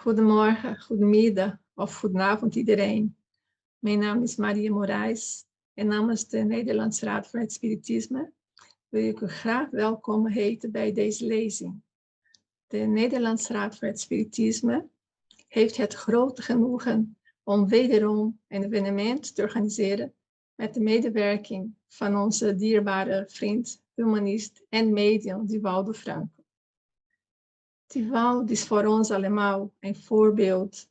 Goedemorgen, goedemiddag of goedenavond iedereen. Mijn naam is Maria Moraes en namens de Nederlandse Raad voor het Spiritisme wil ik u graag welkom heten bij deze lezing. De Nederlandse Raad voor het Spiritisme heeft het grote genoegen om wederom een evenement te organiseren met de medewerking van onze dierbare vriend, humanist en medium Divaldo Franco. Divaldo is voor ons allemaal een voorbeeld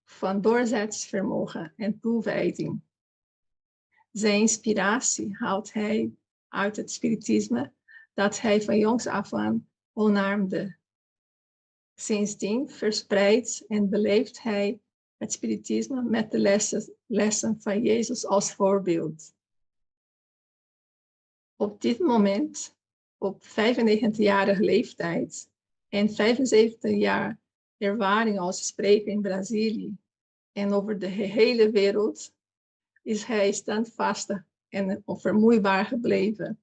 van doorzettingsvermogen en toewijding. Zijn inspiratie haalt hij uit het spiritisme dat hij van jongs af aan omarmde. Sindsdien verspreidt en beleeft hij het spiritisme met de lessen van Jezus als voorbeeld. Op dit moment, op 95-jarige leeftijd en 75 jaar ervaring als spreker in Brazilië en over de hele wereld, is hij standvastig en onvermoeibaar gebleven.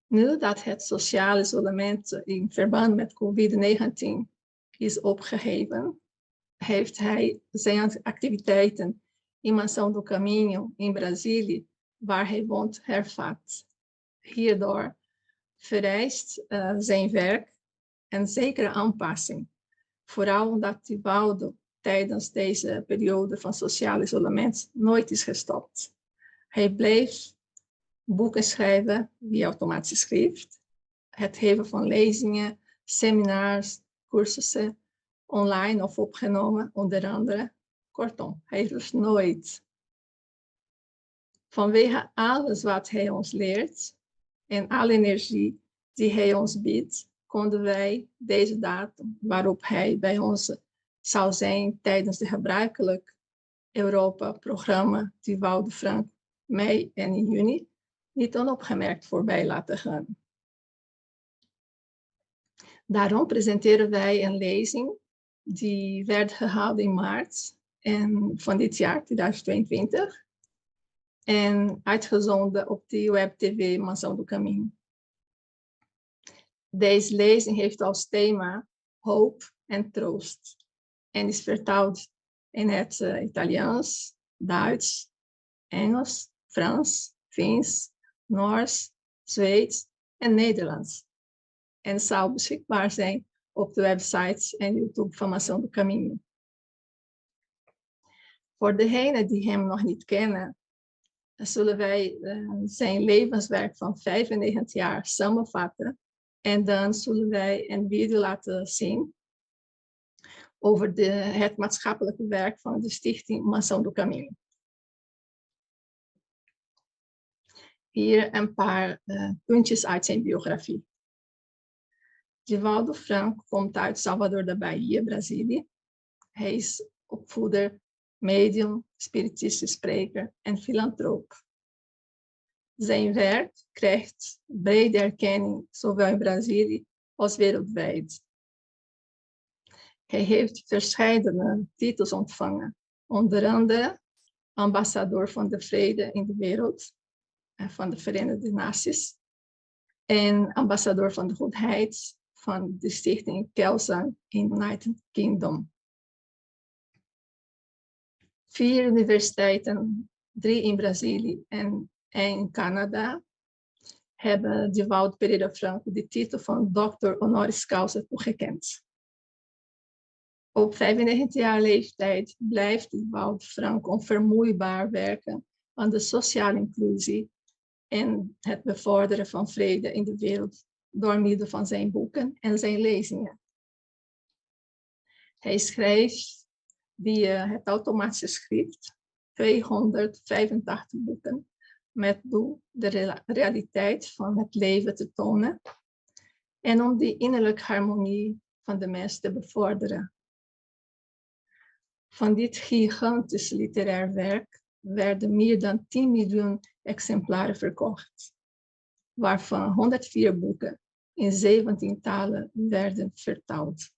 Nu dat het sociale isolement in verband met COVID-19 is opgeheven, heeft hij zijn activiteiten in Mansão do Caminho in Brazilië, waar hij woont, hervat. Hierdoor vereist zijn werk een zekere aanpassing. Vooral omdat Divaldo tijdens deze periode van sociaal isolement nooit is gestopt. Hij bleef boeken schrijven via automatische schrift, het geven van lezingen, seminars, cursussen, online of opgenomen, onder andere. Kortom, hij rust nooit. Vanwege alles wat hij ons leert en alle energie die hij ons biedt, konden wij deze datum waarop hij bij ons zou zijn tijdens de gebruikelijk Europa-programma Divaldo Franco mei en in juni niet onopgemerkt voorbij laten gaan. Daarom presenteren wij een lezing die werd gehouden in maart van dit jaar, 2022, en uitgezonden op de web-tv Mansão do Caminho. Deze lezing heeft als thema hoop en troost en is vertaald in het Italiaans, Duits, Engels, Frans, Fins, Noors, Zweeds en Nederlands. En zal beschikbaar zijn op de websites en YouTube van Mansão do Caminho. Voor degenen die hem nog niet kennen, zullen wij zijn levenswerk van 95 jaar samenvatten. En dan zullen wij een video laten zien over het maatschappelijke werk van de stichting Mansão do Caminho. Hier een paar puntjes uit zijn biografie. Divaldo Franco komt uit Salvador da Bahia, Brazilië. Hij is opvoeder, medium, spiritistische spreker en filantroop. Zijn werk krijgt brede erkenning, zowel in Brazilië als wereldwijd. Hij heeft verschillende titels ontvangen, onder andere ambassadeur van de vrede in de wereld, van de Verenigde Naties, en ambassadeur van de goedheid van de stichting Kelsang in United Kingdom. 4 universiteiten, 3 in Brazilië en 1 in Canada, hebben Divaldo Pereira Franco de titel van dokter honoris causa toegekend. Op 95 jaar leeftijd blijft Divaldo Franco onvermoeibaar werken aan de sociale inclusie en het bevorderen van vrede in de wereld door middel van zijn boeken en zijn lezingen. Hij schreef via het automatische schrift 285 boeken met doel de realiteit van het leven te tonen en om die innerlijke harmonie van de mens te bevorderen. Van dit gigantische literair werk werden meer dan 10 miljoen exemplaren verkocht, waarvan 104 boeken in 17 talen werden vertaald.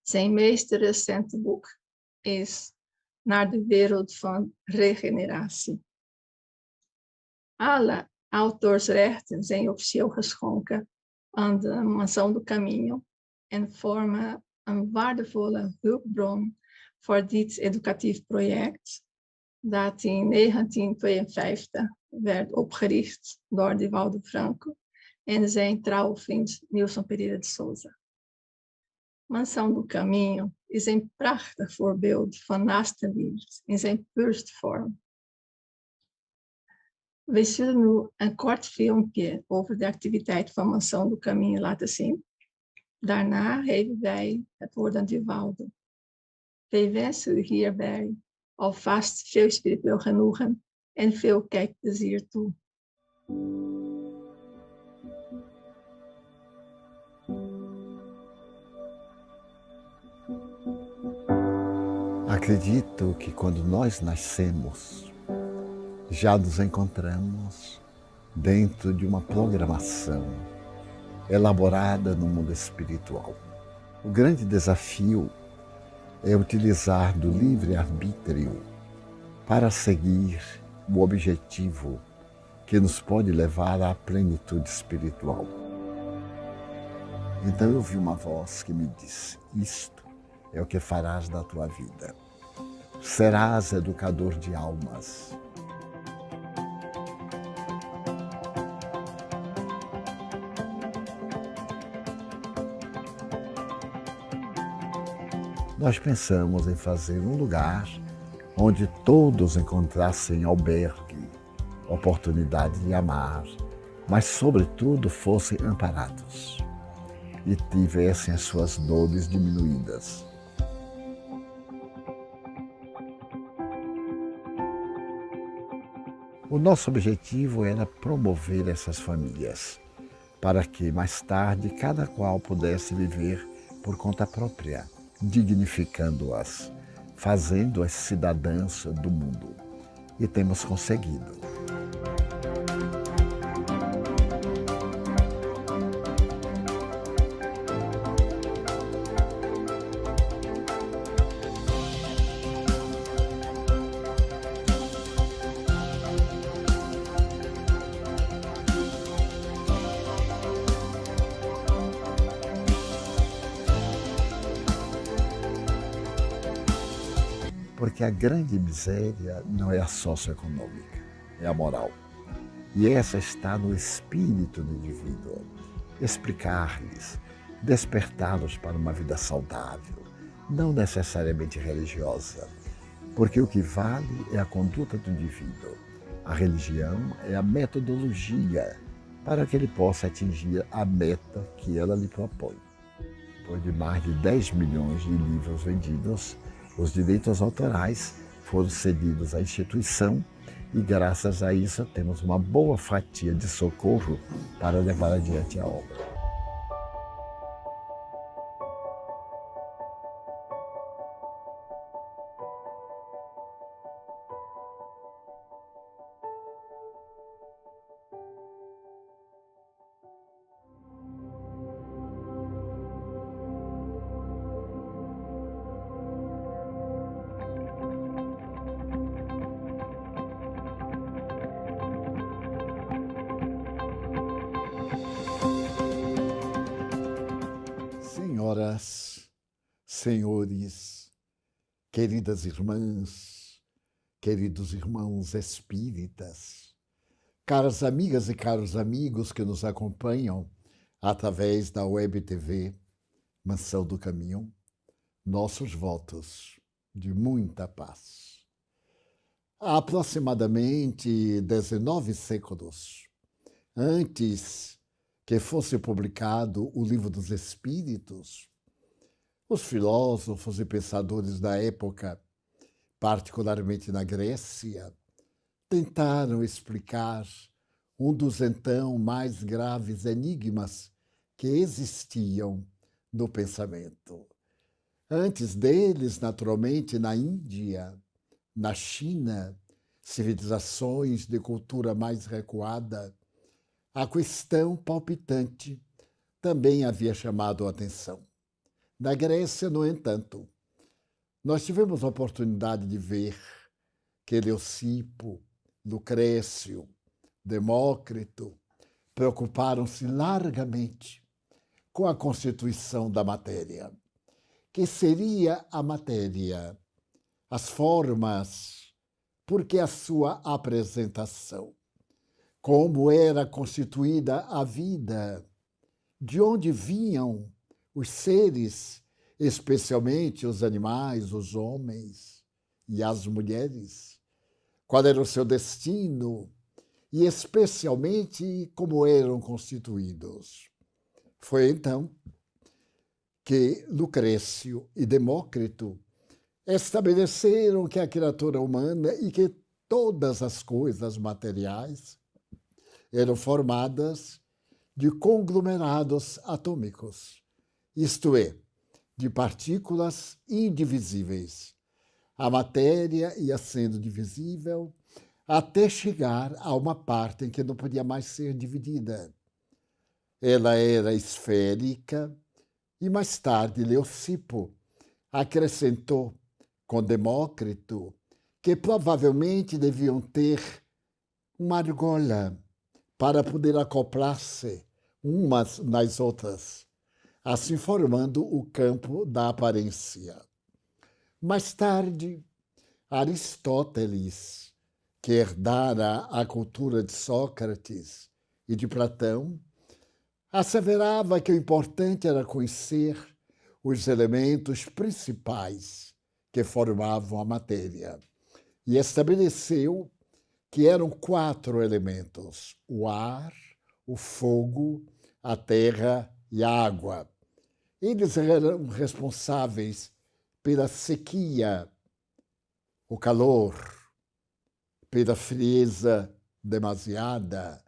Zijn meest recente boek is Naar de wereld van regeneratie. Alle auteursrechten zijn officieel geschonken aan de Mansão do Caminho en vormen een waardevolle hulpbron voor dit educatief project, dat in 1952 werd opgericht door Divaldo Franco en zijn trouwe vriend Nilson Pereira de Souza. Mansão do Caminho is een prachtig voorbeeld van naastenliefde in zijn puurste vorm. We zullen nu een kort filmpje over de activiteit van Mansão do Caminho laten zien. Daarna geven wij het woord aan Divaldo. Wij wensen u hierbij alvast veel spiritueel genoegen en veel kijkplezier toe. Acredito que quando nós nascemos, já nos encontramos dentro de uma programação elaborada no mundo espiritual. O grande desafio é utilizar do livre-arbítrio para seguir o objetivo que nos pode levar à plenitude espiritual. Então eu ouvi uma voz que me disse: isto é o que farás da tua vida. Serás educador de almas. Nós pensamos em fazer um lugar onde todos encontrassem albergue, oportunidade de amar, mas sobretudo fossem amparados e tivessem as suas dores diminuídas. O nosso objetivo era promover essas famílias, para que mais tarde cada qual pudesse viver por conta própria, dignificando-as, fazendo-as cidadãs do mundo. E temos conseguido. Porque a grande miséria não é a socioeconômica, é a moral. E essa está no espírito do indivíduo. Explicar-lhes, despertá-los para uma vida saudável, não necessariamente religiosa, porque o que vale é a conduta do indivíduo. A religião é a metodologia para que ele possa atingir a meta que ela lhe propõe. Depois de mais de 10 milhões de livros vendidos, os direitos autorais foram cedidos à instituição e, graças a isso, temos uma boa fatia de socorro para levar adiante a obra. Senhoras, senhores, queridas irmãs, queridos irmãos espíritas, caras amigas e caros amigos que nos acompanham através da Web TV Mansão do Caminho, nossos votos de muita paz. Há aproximadamente 19 séculos antes que fosse publicado o Livro dos Espíritos, os filósofos e pensadores da época, particularmente na Grécia, tentaram explicar um dos então mais graves enigmas que existiam no pensamento. Antes deles, naturalmente, na Índia, na China, civilizações de cultura mais recuada, a questão palpitante também havia chamado a atenção. Na Grécia, no entanto, nós tivemos a oportunidade de ver que Leucipo, Lucrécio, Demócrito preocuparam-se largamente com a constituição da matéria. Que seria a matéria? As formas, porque a sua apresentação. Como era constituída a vida, de onde vinham os seres, especialmente os animais, os homens e as mulheres, qual era o seu destino e especialmente como eram constituídos. Foi então que Lucrécio e Demócrito estabeleceram que a criatura humana e que todas as coisas materiais eram formadas de conglomerados atômicos, isto é, de partículas indivisíveis. A matéria ia sendo divisível até chegar a uma parte em que não podia mais ser dividida. Ela era esférica e mais tarde Leucipo acrescentou com Demócrito que provavelmente deviam ter uma argola para poder acoplar-se umas nas outras, assim formando o campo da aparência. Mais tarde, Aristóteles, que herdara a cultura de Sócrates e de Platão, asseverava que o importante era conhecer os elementos principais que formavam a matéria e estabeleceu que eram 4 elementos: o ar, o fogo, a terra e a água. Eles eram responsáveis pela sequia, o calor, pela frieza demasiada,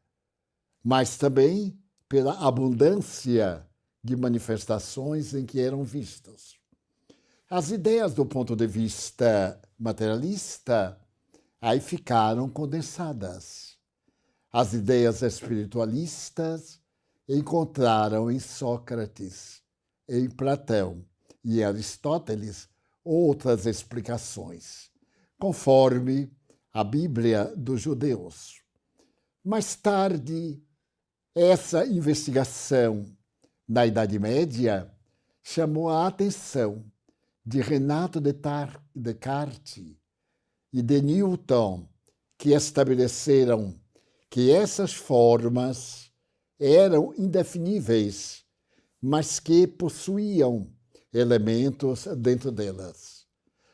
mas também pela abundância de manifestações em que eram vistos. As ideias do ponto de vista materialista aí ficaram condensadas. As ideias espiritualistas encontraram em Sócrates, em Platão e em Aristóteles outras explicações, conforme a Bíblia dos judeus. Mais tarde, essa investigação na Idade Média chamou a atenção de Renato Descartes e de Newton, que estabeleceram que essas formas eram indefiníveis, mas que possuíam elementos dentro delas.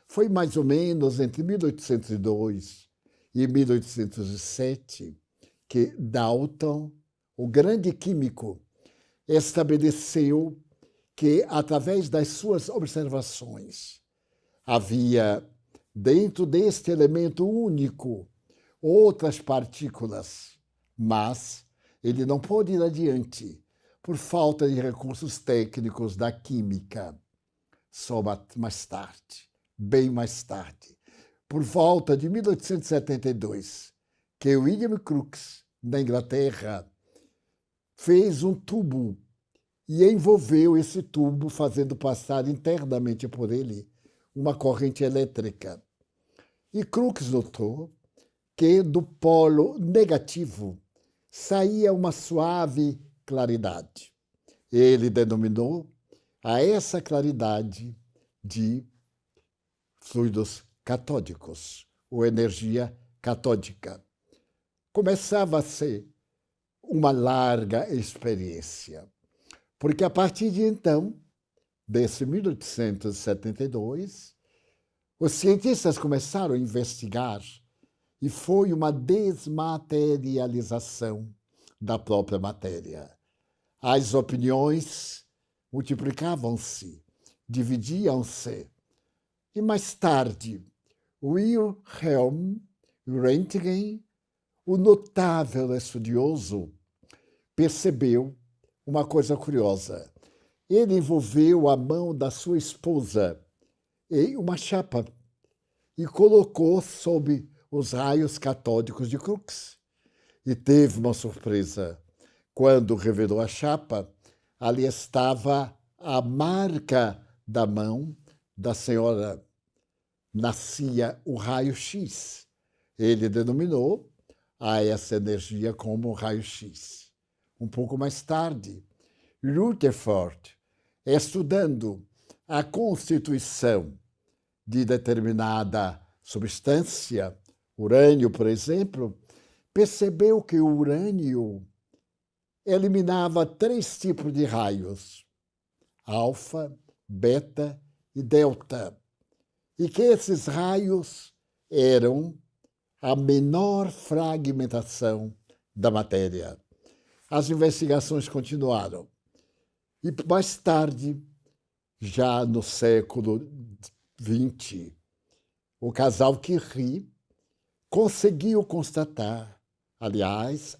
Foi mais ou menos entre 1802 e 1807 que Dalton, o grande químico, estabeleceu que, através das suas observações, havia, dentro deste elemento único, outras partículas, mas ele não pôde ir adiante por falta de recursos técnicos da química. Só mais tarde, bem mais tarde, por volta de 1872, que William Crookes, na Inglaterra, fez um tubo e envolveu esse tubo, fazendo passar internamente por ele uma corrente elétrica. E Crookes notou que do polo negativo saía uma suave claridade. Ele denominou a essa claridade de fluidos catódicos, ou energia catódica. Começava a ser uma larga experiência, porque a partir de então, desse 1872, os cientistas começaram a investigar e foi uma desmaterialização da própria matéria. As opiniões multiplicavam-se, dividiam-se, e mais tarde, Wilhelm Röntgen, o notável estudioso, percebeu uma coisa curiosa. Ele envolveu a mão da sua esposa em uma chapa e colocou sob os raios catódicos de Crookes. E teve uma surpresa. Quando revelou a chapa, ali estava a marca da mão da senhora. Nascia o raio-x. Ele denominou a essa energia como raio-x. Um pouco mais tarde, Rutherford, estudando a constituição de determinada substância, urânio, por exemplo, percebeu que o urânio eliminava 3 tipos de raios: alfa, beta e delta, e que esses raios eram a menor fragmentação da matéria. As investigações continuaram. E mais tarde, já no século XX, o casal Curie conseguiu constatar, aliás,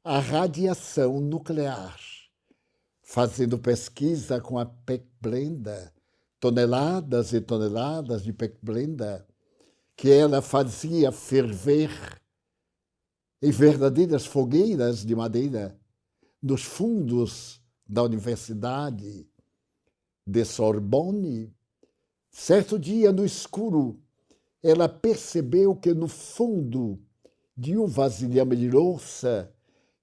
a radiação nuclear, fazendo pesquisa com a pechblenda, toneladas e toneladas de pechblenda, que ela fazia ferver em verdadeiras fogueiras de madeira nos fundos da Universidade de Sorbonne. Certo dia, no escuro, ela percebeu que no fundo de um vasilhame de louça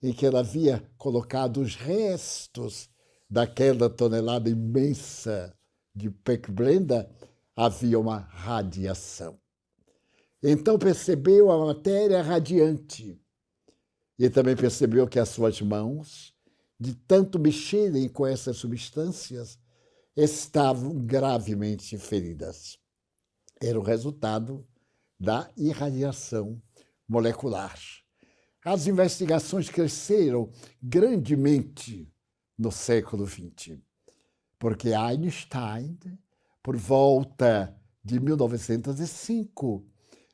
em que ela havia colocado os restos daquela tonelada imensa de pechblenda, havia uma radiação. Então percebeu a matéria radiante e também percebeu que as suas mãos, de tanto mexerem com essas substâncias, estavam gravemente feridas. Era o resultado da irradiação molecular. As investigações cresceram grandemente no século XX, porque Einstein, por volta de 1905,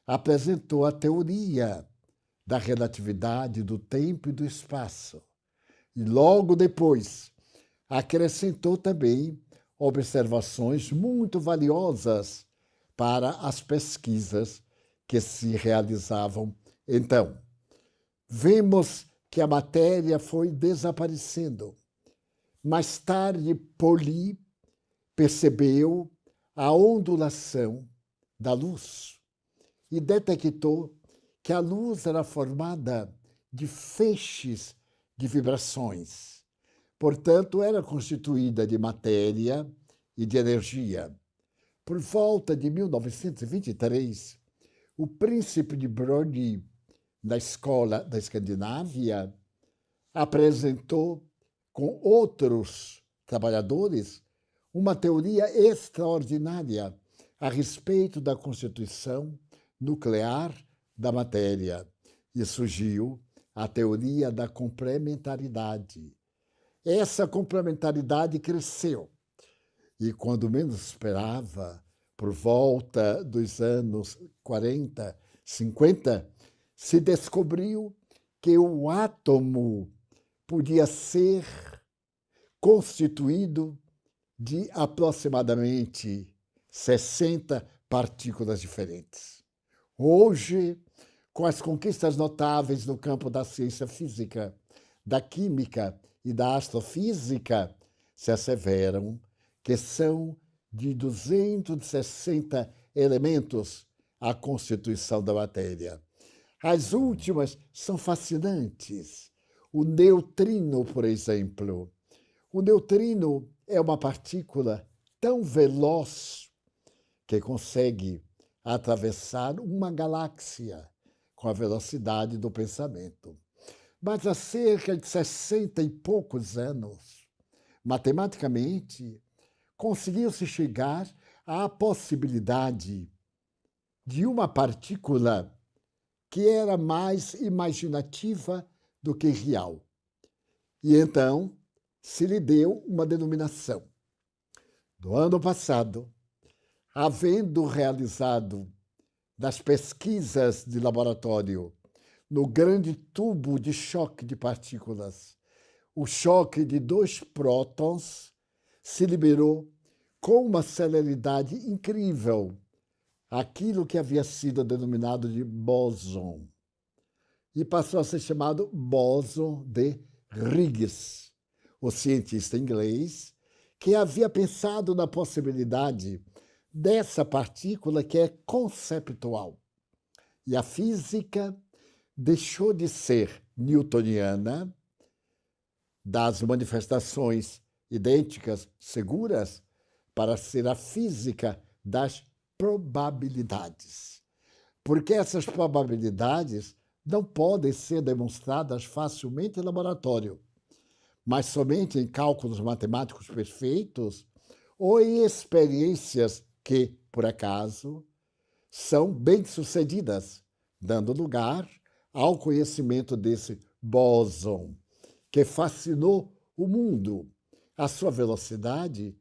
apresentou a teoria da relatividade do tempo e do espaço. E logo depois acrescentou também observações muito valiosas para as pesquisas que se realizavam então. Vemos que a matéria foi desaparecendo. Mais tarde, Pauli percebeu a ondulação da luz e detectou que a luz era formada de feixes de vibrações. Portanto, era constituída de matéria e de energia. Por volta de 1923, o príncipe de Broglie, da escola da Escandinávia, apresentou com outros trabalhadores uma teoria extraordinária a respeito da constituição nuclear da matéria, e surgiu a teoria da complementaridade. Essa complementaridade cresceu e, quando menos esperava, por volta dos anos 40, 50, se descobriu que o átomo podia ser constituído de aproximadamente 60 partículas diferentes. Hoje, com as conquistas notáveis no campo da ciência física, da química e da astrofísica, se asseveram que são de 260 elementos a constituição da matéria. As últimas são fascinantes. O neutrino, por exemplo. O neutrino é uma partícula tão veloz que consegue atravessar uma galáxia com a velocidade do pensamento. Mas há cerca de 60 e poucos anos, matematicamente, conseguiu-se chegar à possibilidade de uma partícula que era mais imaginativa do que real. E então se lhe deu uma denominação. No ano passado, havendo realizado das pesquisas de laboratório no grande tubo de choque de partículas, o choque de 2 prótons se liberou com uma celeridade incrível aquilo que havia sido denominado de bóson e passou a ser chamado bóson de Higgs, o cientista inglês que havia pensado na possibilidade dessa partícula que é conceptual. E a física deixou de ser newtoniana das manifestações idênticas seguras para ser a física das probabilidades. Porque essas probabilidades não podem ser demonstradas facilmente em laboratório, mas somente em cálculos matemáticos perfeitos ou em experiências que, por acaso, são bem-sucedidas, dando lugar ao conhecimento desse bóson, que fascinou o mundo. A sua velocidade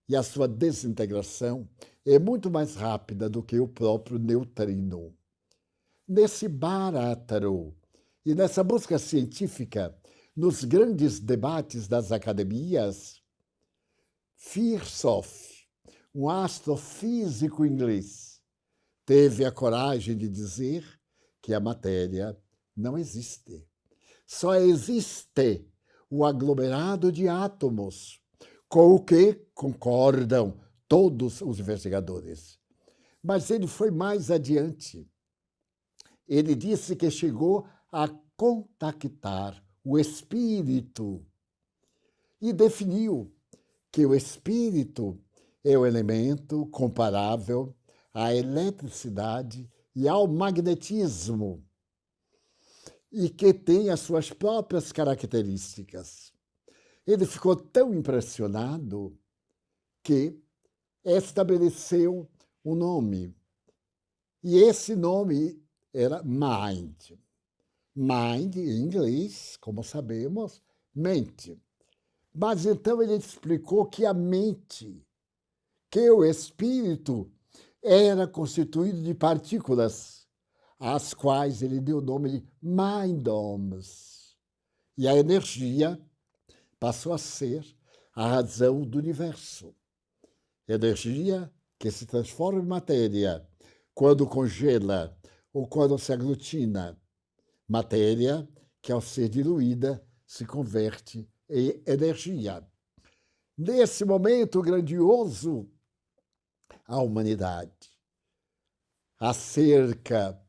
e a sua desintegração é muito mais rápida do que o próprio neutrino. Nesse bárátaro e nessa busca científica, nos grandes debates das academias, Firth, um astrofísico inglês, teve a coragem de dizer que a matéria não existe. Só existe o aglomerado de átomos, com o que concordam todos os investigadores. Mas ele foi mais adiante. Ele disse que chegou a contactar o espírito e definiu que o espírito é o elemento comparável à eletricidade e ao magnetismo e que tem as suas próprias características. Ele ficou tão impressionado que estabeleceu um nome. E esse nome era Mind. Mind, em inglês, como sabemos, mente. Mas então ele explicou que a mente, que o espírito, era constituído de partículas, às quais ele deu o nome de mindomes. E a energia passou a ser a razão do universo. Energia que se transforma em matéria quando congela ou quando se aglutina. Matéria que, ao ser diluída, se converte em energia. Nesse momento grandioso, a humanidade, há cerca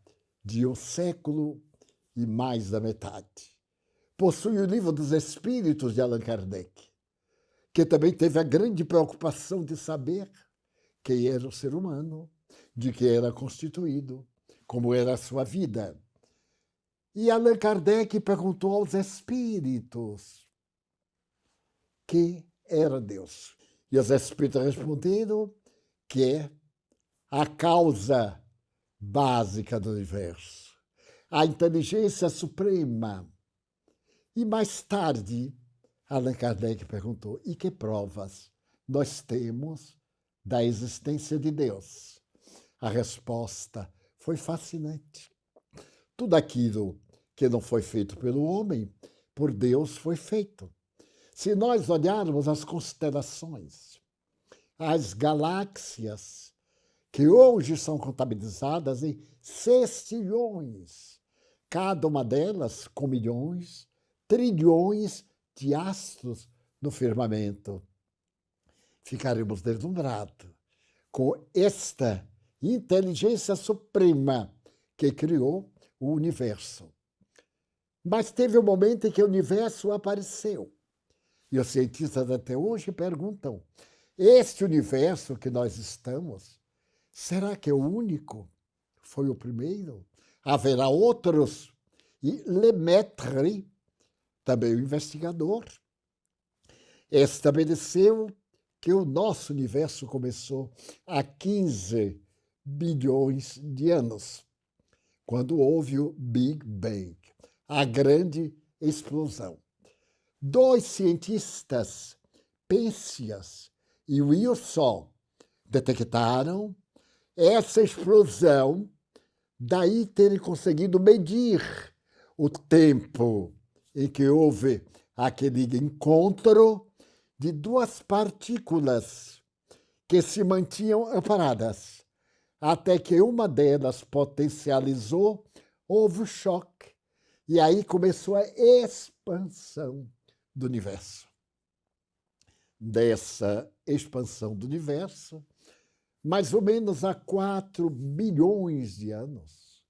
de um século e mais da metade, possui o livro dos Espíritos de Allan Kardec, que também teve a grande preocupação de saber quem era o ser humano, de que era constituído, como era a sua vida. E Allan Kardec perguntou aos espíritos que era Deus. E os espíritos responderam que é a causa básica do universo, a inteligência suprema. E mais tarde, Allan Kardec perguntou: e que provas nós temos da existência de Deus? A resposta foi fascinante. Tudo aquilo que não foi feito pelo homem, por Deus foi feito. Se nós olharmos as constelações, as galáxias, que hoje são contabilizadas em sextilhões, cada uma delas com milhões, trilhões de astros no firmamento, ficaremos deslumbrados com esta inteligência suprema que criou o universo. Mas teve um momento em que o universo apareceu. E os cientistas até hoje perguntam: este universo que nós estamos, será que é o único? Foi o primeiro? Haverá outros? E Lemaitre, também o investigador, estabeleceu que o nosso universo começou há 15 bilhões de anos, quando houve o Big Bang, a grande explosão. Dois cientistas, Penzias e Wilson, detectaram essa explosão, daí terem conseguido medir o tempo em que houve aquele encontro de duas partículas que se mantinham paradas, até que uma delas potencializou, houve o choque, e aí começou a expansão do universo. Dessa expansão do universo, mais ou menos há 4 bilhões de anos,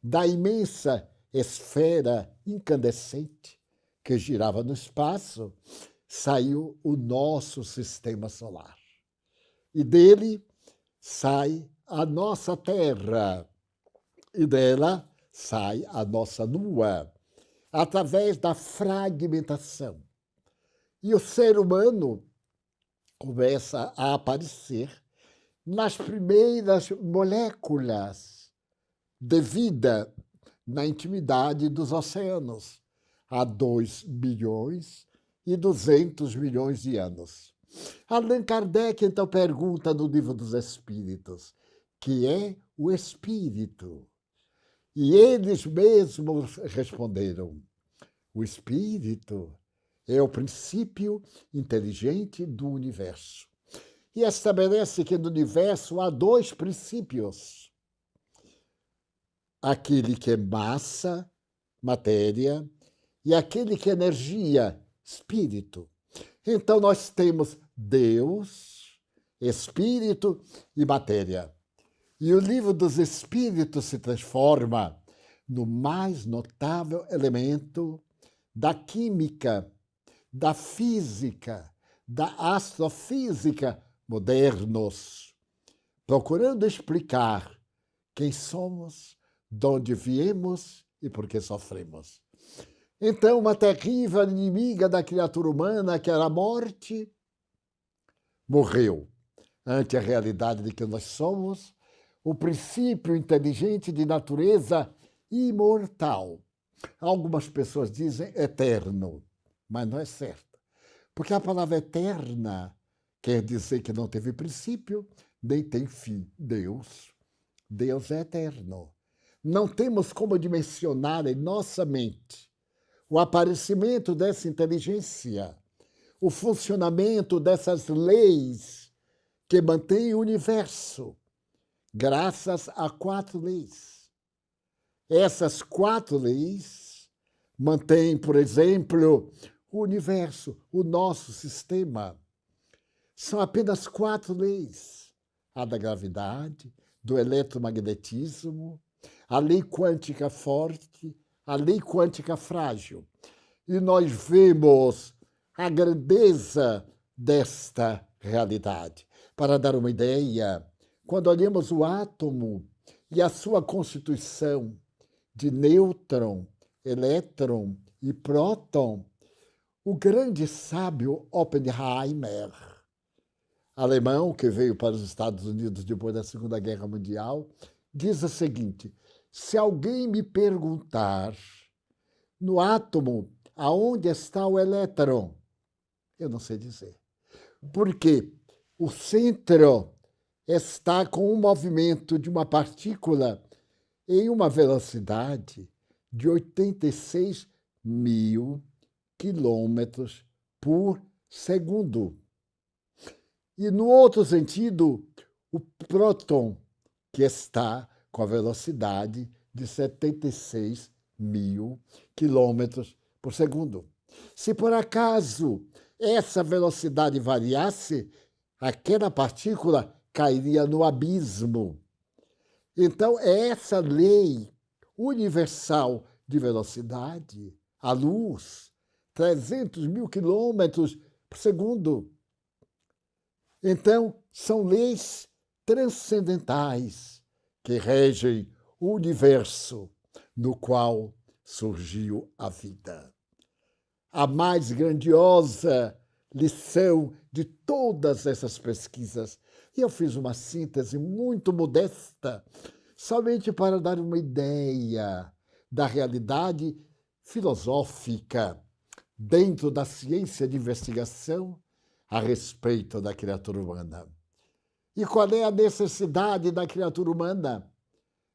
da imensa esfera incandescente que girava no espaço, saiu o nosso sistema solar. E dele sai a nossa Terra. E dela sai a nossa Lua, através da fragmentação. E o ser humano começa a aparecer nas primeiras moléculas de vida na intimidade dos oceanos, há 2.200.000.000 de anos. Allan Kardec, então, pergunta no Livro dos Espíritos, que é o Espírito? E eles mesmos responderam, o Espírito é o princípio inteligente do universo. E estabelece que no universo há dois princípios. Aquele que é massa, matéria, e aquele que é energia, espírito. Então nós temos Deus, espírito e matéria. E o Livro dos Espíritos se transforma no mais notável elemento da química, da física, da astrofísica modernos, procurando explicar quem somos, de onde viemos e por que sofremos. Então, uma terrível inimiga da criatura humana, que era a morte, morreu ante a realidade de que nós somos o princípio inteligente de natureza imortal. Algumas pessoas dizem eterno, mas não é certo. Porque a palavra eterna quer dizer que não teve princípio, nem tem fim. Deus é eterno. Não temos como dimensionar em nossa mente o aparecimento dessa inteligência, o funcionamento dessas leis que mantêm o universo, graças a 4 leis. Essas 4 leis mantêm, por exemplo, o universo, o nosso sistema. São apenas 4 leis. A da gravidade, do eletromagnetismo, a lei quântica forte, a lei quântica frágil. E nós vemos a grandeza desta realidade. Para dar uma ideia, quando olhamos o átomo e a sua constituição de nêutron, elétron e próton, o grande sábio Oppenheimer, alemão que veio para os Estados Unidos depois da Segunda Guerra Mundial, diz o seguinte: se alguém me perguntar no átomo aonde está o elétron, eu não sei dizer. Porque o centro está com um movimento de uma partícula em uma velocidade de 86.000 quilômetros por segundo. E no outro sentido, o próton, que está com a velocidade de 76.000 quilômetros por segundo. Se por acaso essa velocidade variasse, aquela partícula cairia no abismo. Então, é essa lei universal de velocidade, a luz, 300.000 quilômetros por segundo. Então, são leis transcendentais que regem o universo no qual surgiu a vida. A mais grandiosa lição de todas essas pesquisas. E eu fiz uma síntese muito modesta, somente para dar uma ideia da realidade filosófica dentro da ciência de investigação a respeito da criatura humana. E qual é a necessidade da criatura humana?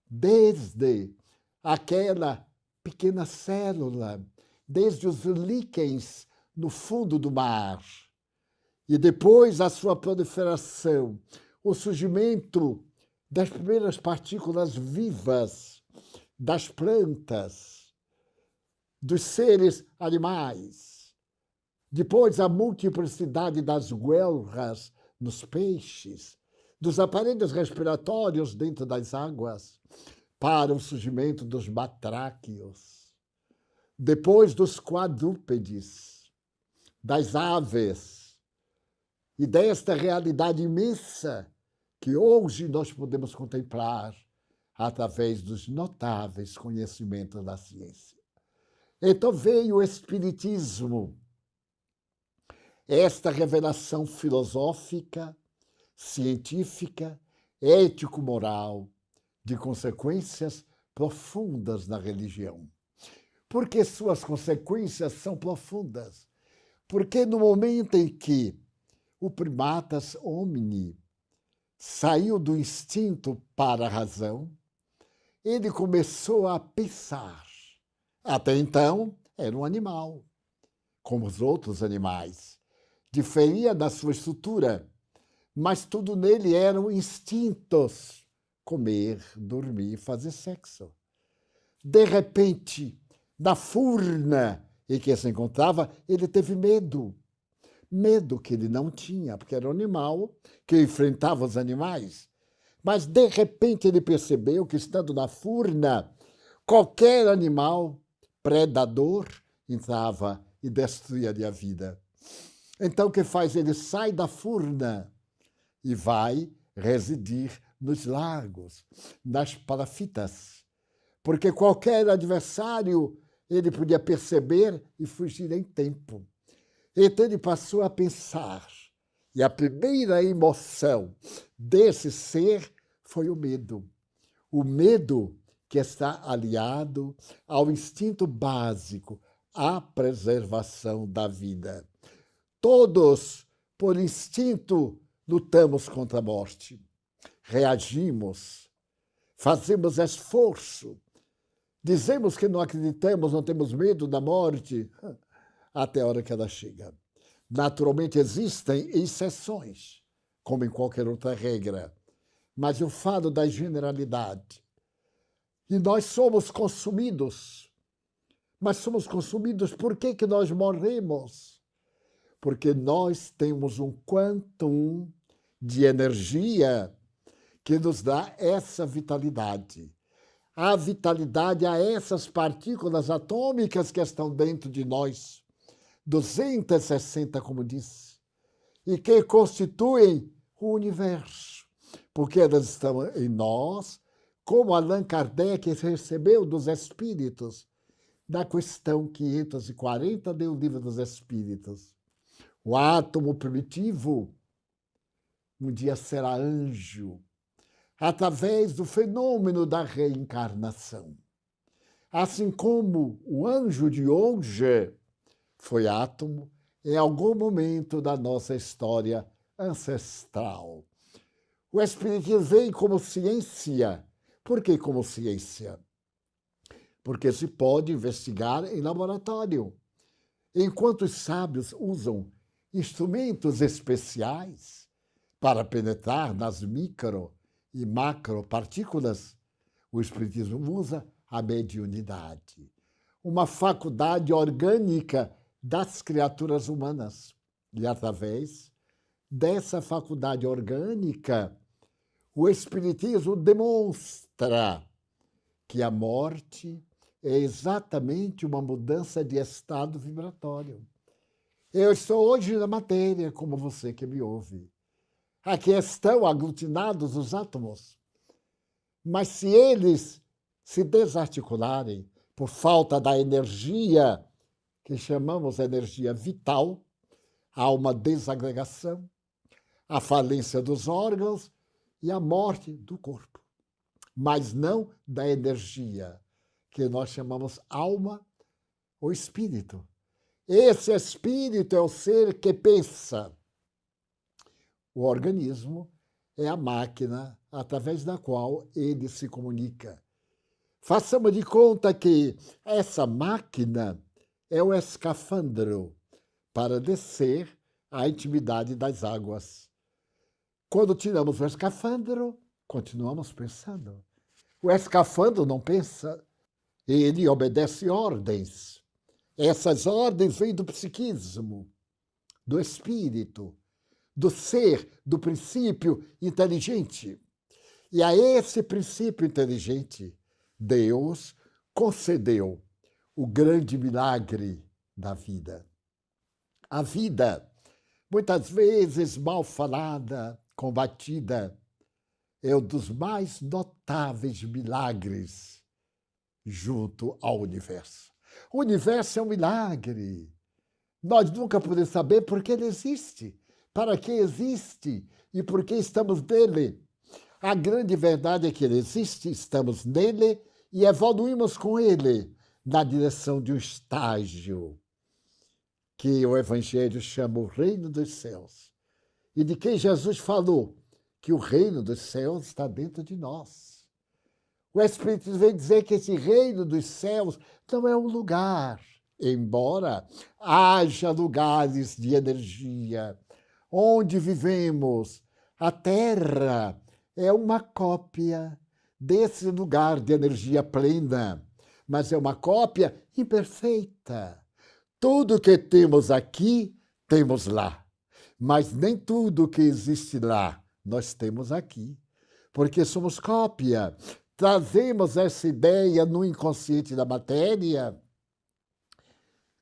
Desde aquela pequena célula, desde os líquens no fundo do mar, e depois a sua proliferação, o surgimento das primeiras partículas vivas, das plantas, dos seres animais, depois a multiplicidade das guelras nos peixes, dos aparelhos respiratórios dentro das águas, para o surgimento dos batráquios, depois dos quadrúpedes, das aves, e desta realidade imensa que hoje nós podemos contemplar através dos notáveis conhecimentos da ciência. Então veio o Espiritismo, esta revelação filosófica, científica, ético-moral, de consequências profundas na religião. Por que suas consequências são profundas? Porque no momento em que o primatas homini saiu do instinto para a razão, ele começou a pensar. Até então, era um animal, como os outros animais. Diferia da sua estrutura, mas tudo nele eram instintos. Comer, dormir, fazer sexo. De repente, na furna em que se encontrava, ele teve medo. Medo que ele não tinha, porque era um animal que enfrentava os animais. Mas, de repente, ele percebeu que, estando na furna, qualquer animal predador entrava e destruía-lhe a vida. Então, o que faz? Ele sai da furna e vai residir nos lagos, nas palafitas, porque qualquer adversário ele podia perceber e fugir em tempo. Então ele passou a pensar, e a primeira emoção desse ser foi o medo. O medo que está aliado ao instinto básico, à preservação da vida. Todos, por instinto, lutamos contra a morte. Reagimos, fazemos esforço, dizemos que não acreditamos, não temos medo da morte, até a hora que ela chega. Naturalmente existem exceções, como em qualquer outra regra, mas eu falo da generalidade. E nós somos consumidos. Mas somos consumidos, por que nós morremos? Porque nós temos um quantum de energia que nos dá essa vitalidade. A vitalidade a essas partículas atômicas que estão dentro de nós, 260, como disse, e que constituem o universo, porque elas estão em nós, como Allan Kardec recebeu dos Espíritos, da questão 540 do Livro dos Espíritos. O átomo primitivo um dia será anjo, através do fenômeno da reencarnação. Assim como o anjo de hoje foi átomo em algum momento da nossa história ancestral. O Espiritismo vem como ciência. Por que como ciência? Porque se pode investigar em laboratório. Enquanto os sábios usam instrumentos especiais para penetrar nas micro e macropartículas, o Espiritismo usa a mediunidade, uma faculdade orgânica das criaturas humanas. E, através dessa faculdade orgânica, o Espiritismo demonstra que a morte é exatamente uma mudança de estado vibratório. Eu estou hoje na matéria, como você que me ouve. Aqui estão aglutinados os átomos. Mas se eles se desarticularem por falta da energia, que chamamos energia vital, há uma desagregação, a falência dos órgãos e a morte do corpo. Mas não da energia, que nós chamamos alma ou espírito. Esse espírito é o ser que pensa. O organismo é a máquina através da qual ele se comunica. Façamos de conta que essa máquina é o escafandro para descer à intimidade das águas. Quando tiramos o escafandro, continuamos pensando. O escafandro não pensa, ele obedece ordens. Essas ordens vêm do psiquismo, do espírito, do ser, do princípio inteligente. E a esse princípio inteligente, Deus concedeu o grande milagre da vida. A vida, muitas vezes mal falada, combatida, é um dos mais notáveis milagres junto ao universo. O universo é um milagre. Nós nunca podemos saber por que ele existe, para que existe e por que estamos nele. A grande verdade é que ele existe, estamos nele e evoluímos com ele na direção de um estágio que o Evangelho chama o reino dos céus, e de quem Jesus falou que o reino dos céus está dentro de nós. O Espírito vem dizer que esse reino dos céus não é um lugar, embora haja lugares de energia onde vivemos. A Terra é uma cópia desse lugar de energia plena, mas é uma cópia imperfeita. Tudo que temos aqui, temos lá, mas nem tudo que existe lá nós temos aqui, porque somos cópia. Trazemos essa ideia no inconsciente da matéria,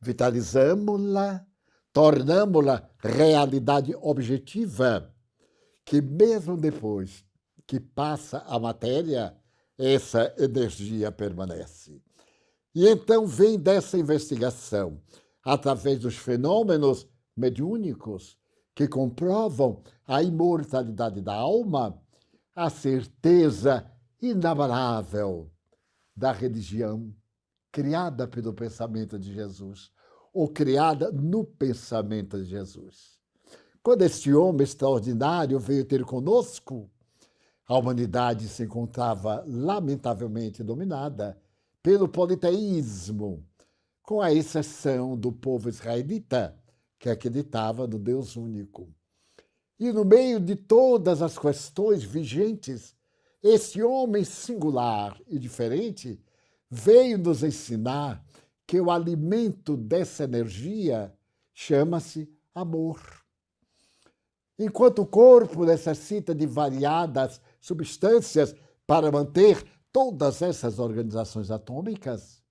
vitalizamos-la, tornamos-la realidade objetiva, que mesmo depois que passa a matéria, essa energia permanece. E então vem dessa investigação, através dos fenômenos mediúnicos que comprovam a imortalidade da alma, a certeza inabalável da religião criada pelo pensamento de Jesus, ou criada no pensamento de Jesus. Quando este homem extraordinário veio ter conosco, a humanidade se encontrava lamentavelmente dominada pelo politeísmo, com a exceção do povo israelita, que acreditava no Deus único. E no meio de todas as questões vigentes, esse homem singular e diferente veio nos ensinar que o alimento dessa energia chama-se amor. Enquanto o corpo necessita de variadas substâncias para manter todas essas organizações atômicas,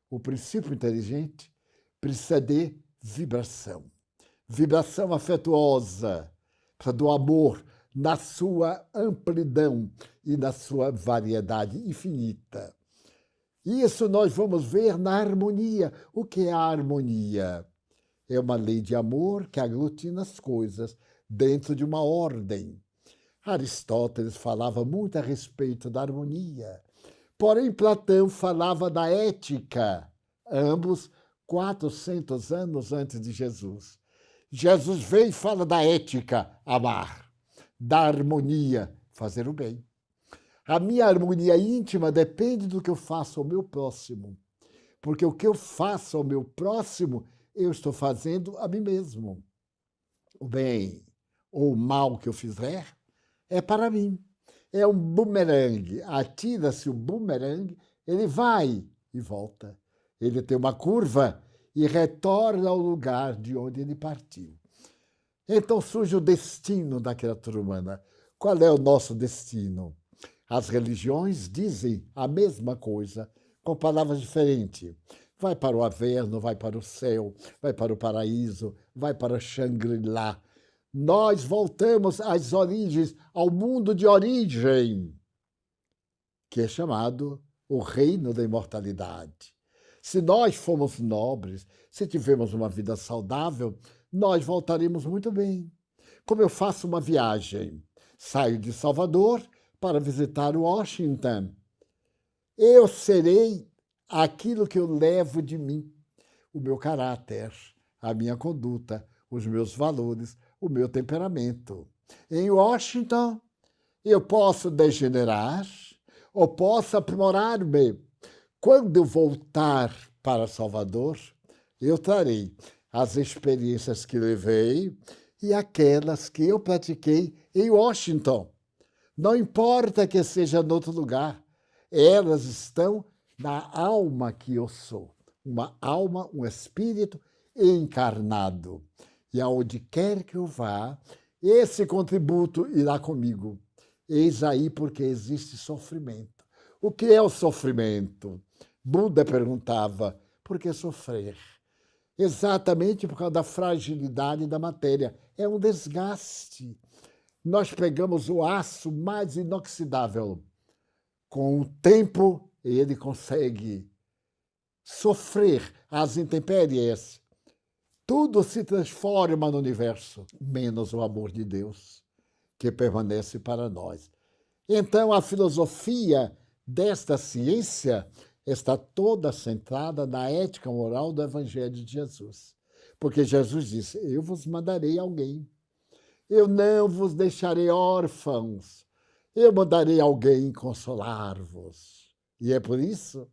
o princípio inteligente precisa de vibração. Vibração afetuosa, do amor na sua amplidão e na sua variedade infinita. Isso nós vamos ver na harmonia. O que é a harmonia? É uma lei de amor que aglutina as coisas dentro de uma ordem. Aristóteles falava muito a respeito da harmonia. Porém, Platão falava da ética, ambos 400 anos antes de Jesus. Jesus vem e fala da ética, amar, da harmonia, fazer o bem. A minha harmonia íntima depende do que eu faço ao meu próximo, porque o que eu faço ao meu próximo, eu estou fazendo a mim mesmo. O bem ou o mal que eu fizer é para mim. É um bumerangue. Atira-se o bumerangue, ele vai e volta. Ele tem uma curva e retorna ao lugar de onde ele partiu. Então surge o destino da criatura humana. Qual é o nosso destino? As religiões dizem a mesma coisa, com palavras diferentes. Vai para o Averno, vai para o céu, vai para o paraíso, vai para Shangri-La. Nós voltamos às origens, ao mundo de origem, que é chamado o reino da imortalidade. Se nós formos nobres, se tivermos uma vida saudável, nós voltaremos muito bem. Como eu faço uma viagem, saio de Salvador para visitar Washington, eu serei aquilo que eu levo de mim, o meu caráter, a minha conduta, os meus valores, o meu temperamento. Em Washington, eu posso degenerar ou posso aprimorar-me. Quando eu voltar para Salvador, eu trarei as experiências que levei e aquelas que eu pratiquei em Washington. Não importa que seja em outro lugar, elas estão na alma que eu sou. Uma alma, um espírito encarnado. E aonde quer que eu vá, esse contributo irá comigo. Eis aí porque existe sofrimento. O que é o sofrimento? Buda perguntava, Por que sofrer? Exatamente por causa da fragilidade da matéria. É um desgaste. Nós pegamos o aço mais inoxidável. Com o tempo, ele consegue sofrer as intempéries. Tudo se transforma no universo, menos o amor de Deus, que permanece para nós. Então, a filosofia desta ciência está toda centrada na ética moral do Evangelho de Jesus. Porque Jesus disse, eu vos mandarei alguém. Eu não vos deixarei órfãos. Eu mandarei alguém consolar-vos. E é por isso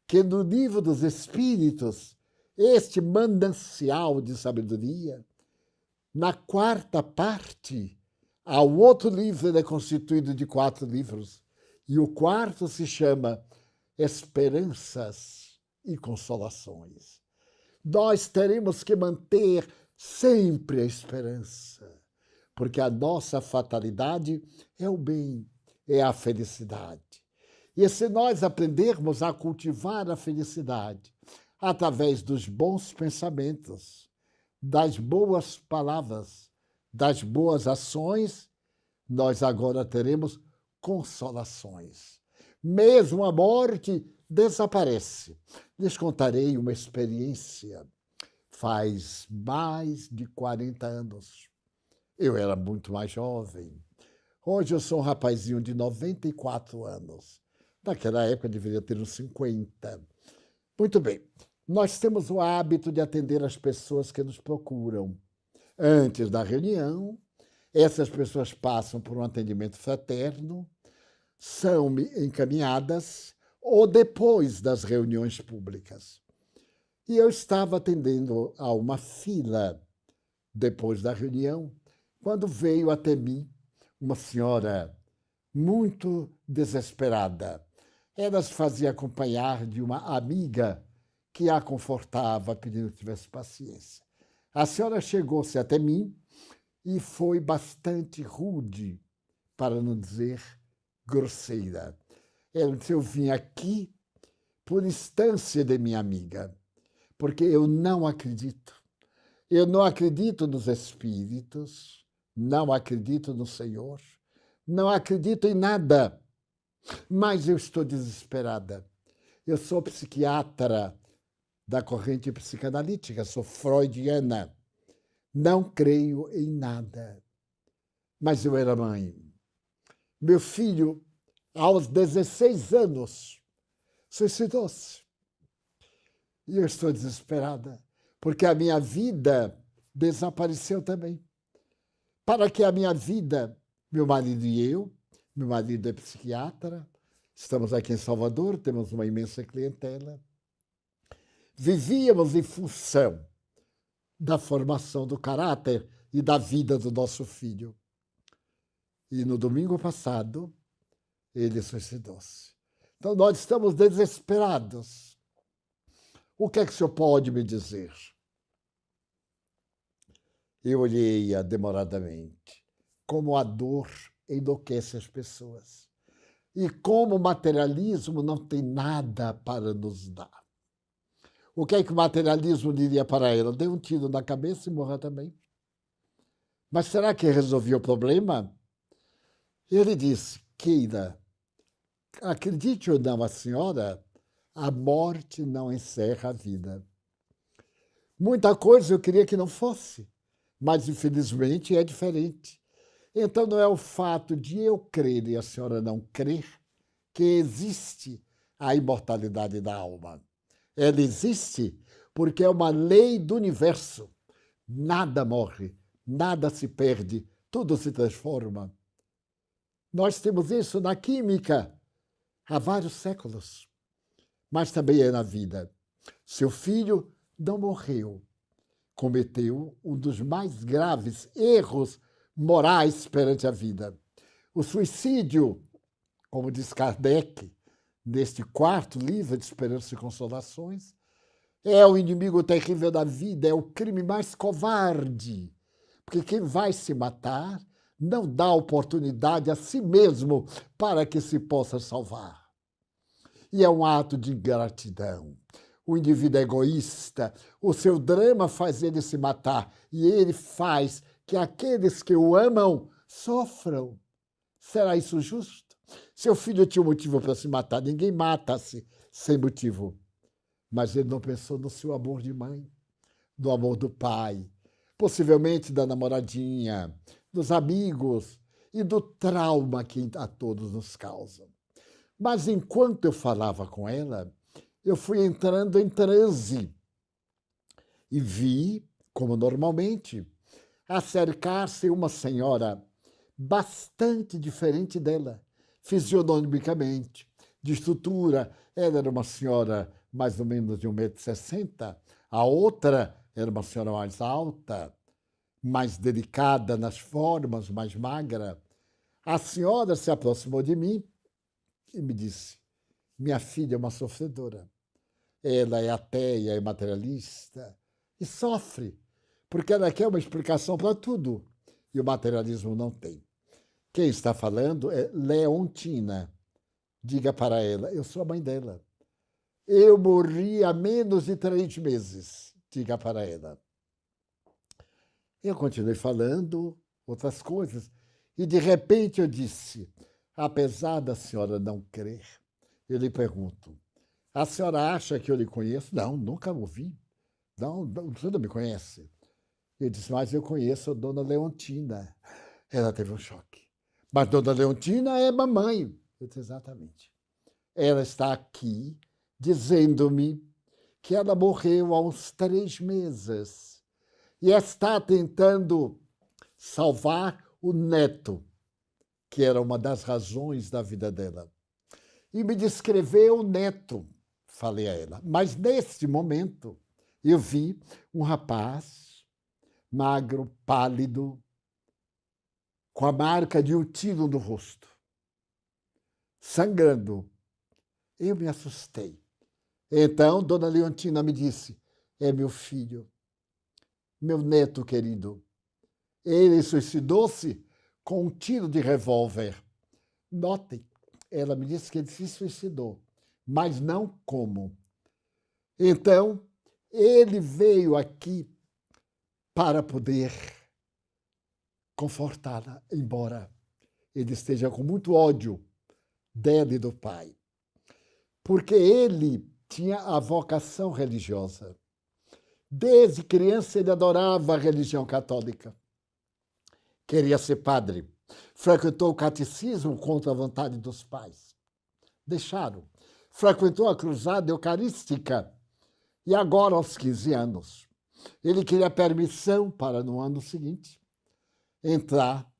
que no livro dos Espíritos, este manancial de sabedoria, na quarta parte, há um outro livro, ele é constituído de 4 livros, e o quarto se chama Esperanças e Consolações. Nós teremos que manter sempre a esperança, porque a nossa fatalidade é o bem, é a felicidade. E se nós aprendermos a cultivar a felicidade através dos bons pensamentos, das boas palavras, das boas ações, nós agora teremos consolações. Mesmo a morte desaparece. Lhes contarei uma experiência. Faz mais de 40 anos. Eu era muito mais jovem. Hoje eu sou um rapazinho de 94 anos. Naquela época eu deveria ter uns 50. Muito bem. Nós temos o hábito de atender as pessoas que nos procuram. Antes da reunião, essas pessoas passam por um atendimento fraterno, são encaminhadas ou depois das reuniões públicas. E eu estava atendendo a uma fila depois da reunião, quando veio até mim uma senhora muito desesperada. Ela se fazia acompanhar de uma amiga que a confortava, pedindo que tivesse paciência. A senhora chegou-se até mim e foi bastante rude, para não dizer grosseira. Ela disse, eu vim aqui por instância de minha amiga, porque eu não acredito. Eu não acredito nos espíritos, não acredito no Senhor, não acredito em nada, mas eu estou desesperada. Eu sou psiquiatra da corrente psicanalítica, sou freudiana. Não creio em nada. Mas eu era mãe. Meu filho, aos 16 anos, suicidou-se. E eu estou desesperada, porque a minha vida desapareceu também. Para que a minha vida, meu marido e eu, meu marido é psiquiatra, estamos aqui em Salvador, temos uma imensa clientela, vivíamos em função da formação do caráter e da vida do nosso filho. E no domingo passado, ele suicidou-se. Então, nós estamos desesperados. O que é que o senhor pode me dizer? Eu olhei-a demoradamente, como a dor enlouquece as pessoas. E como o materialismo não tem nada para nos dar. O que é que o materialismo diria para ela? Dê um tiro na cabeça e morra também. Mas será que resolvia o problema? Ele disse, Keila, acredite ou não a senhora, a morte não encerra a vida. Muita coisa eu queria que não fosse, mas infelizmente é diferente. Então não é o fato de eu crer e a senhora não crer que existe a imortalidade da alma. Ela existe porque é uma lei do universo. Nada morre, nada se perde, tudo se transforma. Nós temos isso na química há vários séculos, mas também é na vida. Seu filho não morreu, cometeu um dos mais graves erros morais perante a vida. O suicídio, como diz Kardec, neste quarto livro de Esperança e Consolações, é o inimigo terrível da vida, é o crime mais covarde, porque quem vai se matar não dá oportunidade a si mesmo para que se possa salvar. E é um ato de ingratidão. o indivíduo é egoísta, o seu drama faz ele se matar e ele faz que aqueles que o amam sofram. Será isso justo? Seu filho tinha um motivo para se matar, ninguém mata-se sem motivo. Mas ele não pensou no seu amor de mãe, no amor do pai, possivelmente da namoradinha, dos amigos e do trauma que a todos nos causa. Mas enquanto eu falava com ela, eu fui entrando em transe e vi, como normalmente, acercar-se uma senhora bastante diferente dela, fisionomicamente, de estrutura. Ela era uma senhora mais ou menos de 1,60 m, a outra era uma senhora mais alta, mais delicada nas formas, mais magra. A senhora se aproximou de mim e me disse: minha filha é uma sofredora. Ela é ateia, é materialista e sofre, porque ela quer uma explicação para tudo e o materialismo não tem. Quem está falando é Leontina. Diga para ela, eu sou a mãe dela. Eu morri há menos de 3 meses. Diga para ela. Eu continuei falando outras coisas e, de repente, eu disse, apesar da senhora não crer, eu lhe pergunto, a senhora acha que eu lhe conheço? Não, nunca ouvi. Não, você não me conhece. Eu disse, mas eu conheço a dona Leontina. Ela teve um choque. Mas dona Leontina é mamãe. Eu disse, exatamente. Ela está aqui dizendo-me que ela morreu há uns 3 meses e está tentando salvar o neto, que era uma das razões da vida dela. E me descreveu o neto, falei a ela. Mas, nesse momento, eu vi um rapaz magro, pálido, com a marca de um tiro no rosto, sangrando. Eu me assustei. Então, dona Leontina me disse, é meu filho, meu neto querido. Ele suicidou-se com um tiro de revólver. Notem, ela me disse que ele se suicidou, mas não como. Então, ele veio aqui para poder confortá-la, embora ele esteja com muito ódio dela e do pai. Porque ele tinha a vocação religiosa. Desde criança ele adorava a religião católica. Queria ser padre. Frequentou o catecismo contra a vontade dos pais. Deixaram. Frequentou a cruzada eucarística. E agora, aos 15 anos, ele queria permissão para, no ano seguinte, entrar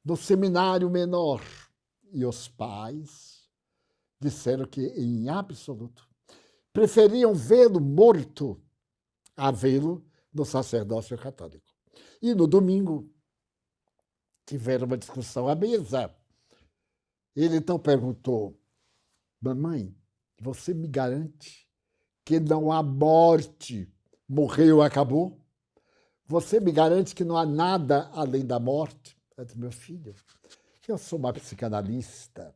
no seminário menor. E os pais disseram que, em absoluto, preferiam vê-lo morto a vê-lo no sacerdócio católico. E no domingo, tiveram uma discussão à mesa. Ele então perguntou, mamãe, você me garante que não há morte? Morreu, acabou? Você me garante que não há nada além da morte? Eu disse, meu filho, eu sou uma psicanalista.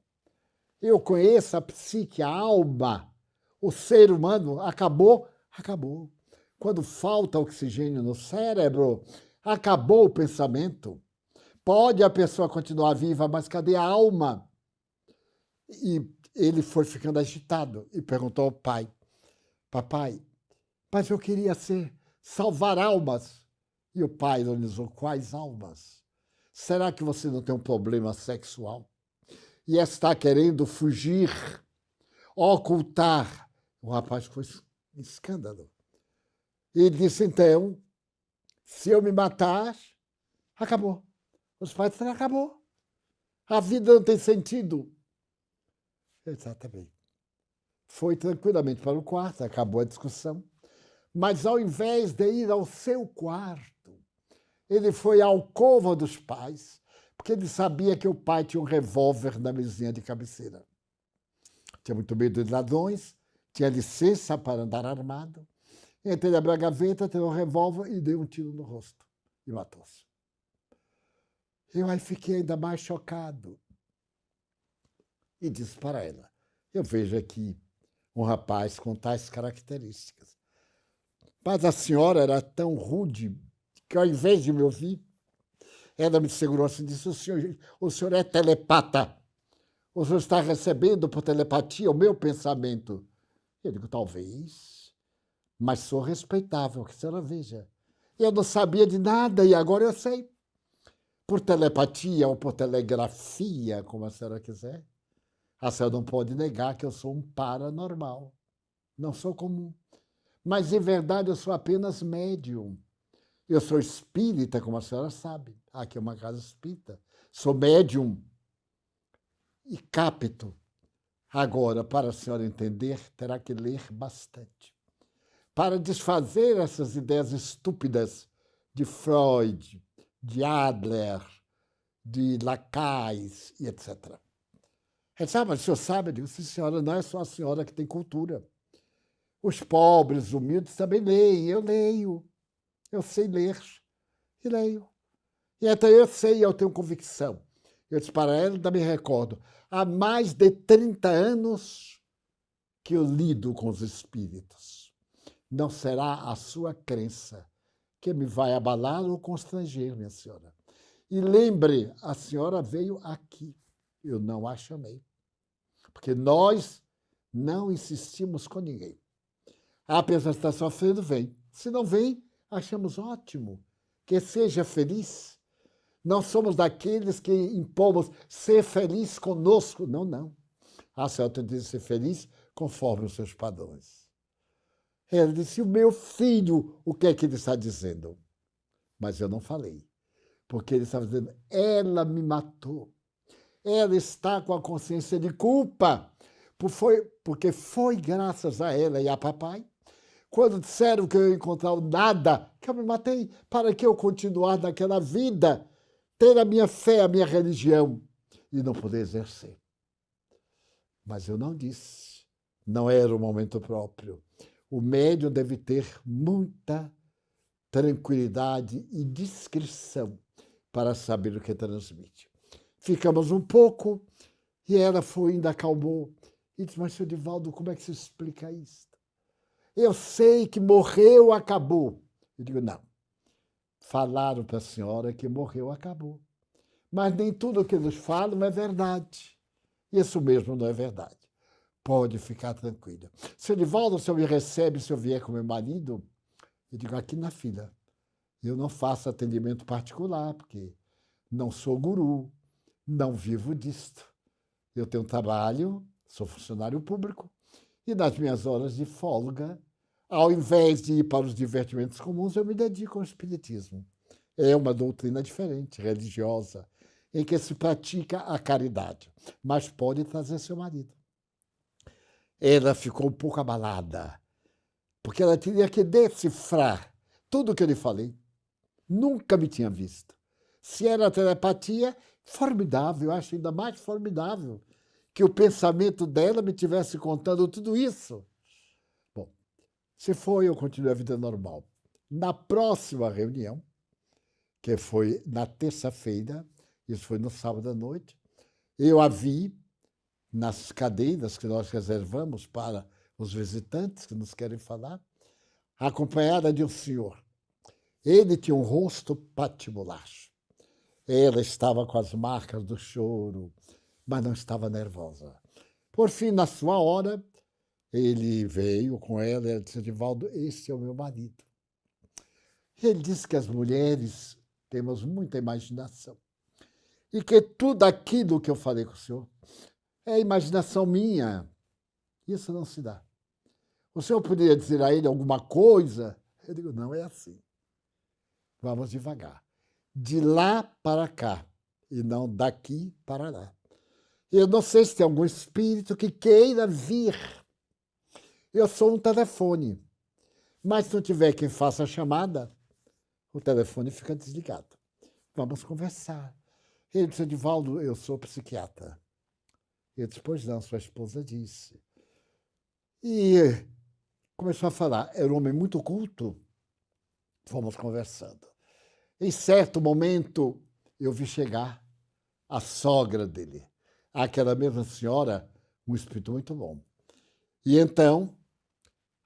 Eu conheço a psique, a alma. O ser humano acabou, acabou. Quando falta oxigênio no cérebro, acabou o pensamento. Pode a pessoa continuar viva, mas cadê a alma? E ele foi ficando agitado e perguntou ao pai, papai, mas eu queria salvar almas. E o pai ironizou, quais almas? Será que você não tem um problema sexual? E está querendo fugir, ocultar? O rapaz foi um escândalo. E disse, então, se eu me matar, acabou. Os pais disseram, acabou. A vida não tem sentido. Exatamente. Foi tranquilamente para o quarto, acabou a discussão. Mas, ao invés de ir ao seu quarto, ele foi à alcova dos pais, porque ele sabia que o pai tinha um revólver na mesinha de cabeceira. Tinha muito medo de ladrões, tinha licença para andar armado. Entrei na gaveta, tirou um revólver e deu um tiro no rosto. E matou-se. Eu aí fiquei ainda mais chocado. E disse para ela, eu vejo aqui um rapaz com tais características. Mas a senhora era tão rude que, ao invés de me ouvir, ela me segurou assim e disse: o senhor é telepata. O senhor está recebendo por telepatia o meu pensamento. Eu digo: talvez, mas sou respeitável, que a senhora veja. Eu não sabia de nada e agora eu sei. Por telepatia ou por telegrafia, como a senhora quiser, a senhora não pode negar que eu sou um paranormal. Não sou comum. Mas, em verdade, eu sou apenas médium. Eu sou espírita, como a senhora sabe. Aqui é uma casa espírita. Sou médium e capto. Agora, para a senhora entender, terá que ler bastante. Para desfazer essas ideias estúpidas de Freud, de Adler, de Lacan e etc. Mas o senhor sabe? Eu digo: sim, senhora, não é só a senhora que tem cultura. Os pobres, os humildes também leem. Eu leio. Eu sei ler e leio. E então eu sei, eu tenho convicção. Eu disse para ela, ainda me recordo, há mais de 30 anos que eu lido com os espíritos. Não será a sua crença que me vai abalar ou constranger, minha senhora. E lembre, a senhora veio aqui. Eu não a chamei. Porque nós não insistimos com ninguém. A pessoa está sofrendo, vem. Se não vem, achamos ótimo. Que seja feliz. Não somos daqueles que impomos ser feliz conosco. Não, não. A senhora tem de ser feliz conforme os seus padrões. Ela disse: o meu filho, o que é que ele está dizendo? Mas eu não falei. Porque ele estava dizendo: ela me matou. Ela está com a consciência de culpa. Porque foi graças a ela e a papai, quando disseram que eu ia encontrar o nada, que eu me matei, para que eu continuar naquela vida, ter a minha fé, a minha religião, e não poder exercer. Mas eu não disse. Não era o momento próprio. O médium deve ter muita tranquilidade e discrição para saber o que transmite. Ficamos um pouco e ela foi, ainda acalmou. E disse: mas, senhor Divaldo, como é que se explica isso? Eu sei que morreu, acabou. Eu digo: não. Falaram para a senhora que morreu, acabou. Mas nem tudo o que nos falam é verdade. Isso mesmo não é verdade. Pode ficar tranquila. Senhor Divaldo, o senhor me recebe se eu vier com meu marido? Eu digo: aqui na fila. Eu não faço atendimento particular, porque não sou guru, não vivo disto. Eu tenho trabalho, sou funcionário público, e nas minhas horas de folga, ao invés de ir para os divertimentos comuns, eu me dedico ao espiritismo. É uma doutrina diferente, religiosa, em que se pratica a caridade, mas pode trazer seu marido. Ela ficou um pouco abalada, porque ela tinha que decifrar tudo o que eu lhe falei. Nunca me tinha visto. Se era telepatia, formidável, eu acho ainda mais formidável que o pensamento dela me tivesse contando tudo isso. Bom, se foi, eu continuei a vida normal. Na próxima reunião, que foi na terça-feira, isso foi no sábado à noite, eu a vi nas cadeiras que nós reservamos para os visitantes que nos querem falar, acompanhada de um senhor. Ele tinha um rosto patibulacho. Ela estava com as marcas do choro, mas não estava nervosa. Por fim, na sua hora, ele veio com ela e disse: Divaldo, este é o meu marido. Ele disse que as mulheres temos muita imaginação e que tudo aquilo que eu falei com o senhor é imaginação minha. Isso não se dá. O senhor poderia dizer a ele alguma coisa? Eu digo: não é assim. Vamos devagar. De lá para cá, e não daqui para lá. Eu não sei se tem algum espírito que queira vir. Eu sou um telefone, mas se não tiver quem faça a chamada, o telefone fica desligado. Vamos conversar. Ele disse: Divaldo, eu sou psiquiatra. Eu disse: pois não, sua esposa disse. E começou a falar. Era um homem muito culto. Fomos conversando. Em certo momento, eu vi chegar a sogra dele, aquela mesma senhora, um espírito muito bom. E então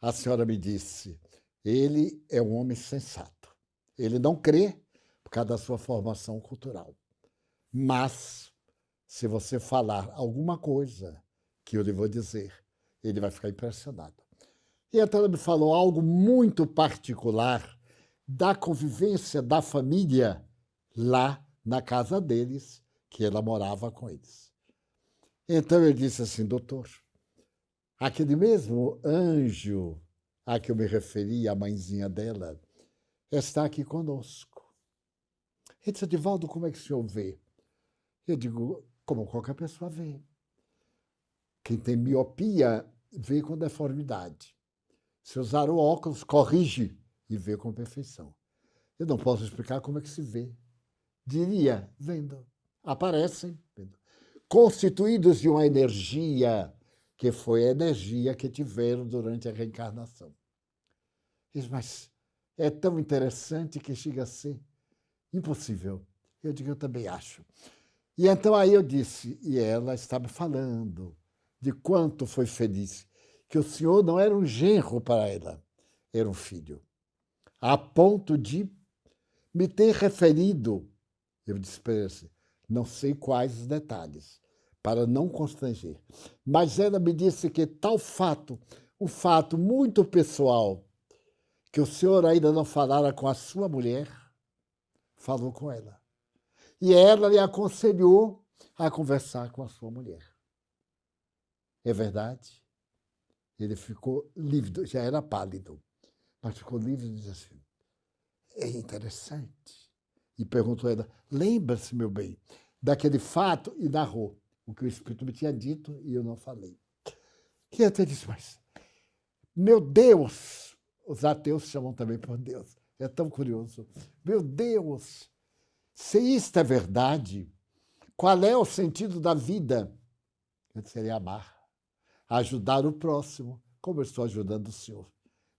a senhora me disse, ele é um homem sensato. Ele não crê por causa da sua formação cultural. Mas, se você falar alguma coisa que eu lhe vou dizer, ele vai ficar impressionado. E então ela me falou algo muito particular da convivência da família lá na casa deles, que ela morava com eles. Então eu disse assim, doutor, aquele mesmo anjo a que eu me referi, a mãezinha dela, está aqui conosco. Ele disse, Divaldo, como é que o senhor vê? Eu digo, como qualquer pessoa vê. Quem tem miopia vê com deformidade. Se usar o óculos, corrige e vê com perfeição. Eu não posso explicar como é que se vê. Diria, vendo. Aparecem, vendo. Constituídos de uma energia que foi a energia que tiveram durante a reencarnação. Diz, mas é tão interessante que chega a ser impossível. Eu digo, eu também acho. E então aí eu disse, e ela estava falando de quanto foi feliz, que o senhor não era um genro para ela, era um filho. A ponto de me ter referido, eu disse para ela, não sei quais os detalhes, para não constranger. Mas ela me disse que tal fato, um fato muito pessoal, que o senhor ainda não falara com a sua mulher, falou com ela. E ela lhe aconselhou a conversar com a sua mulher. É verdade? Ele ficou lívido, já era pálido, mas ficou lívido e disse assim, é interessante. E perguntou a ela, lembra-se, meu bem, daquele fato, e narrou o que o Espírito me tinha dito e eu não falei. E até disse, mas, meu Deus, os ateus chamam também por Deus, é tão curioso. Meu Deus, se isto é verdade, qual é o sentido da vida? Eu seria amar, ajudar o próximo, como eu estou ajudando o senhor.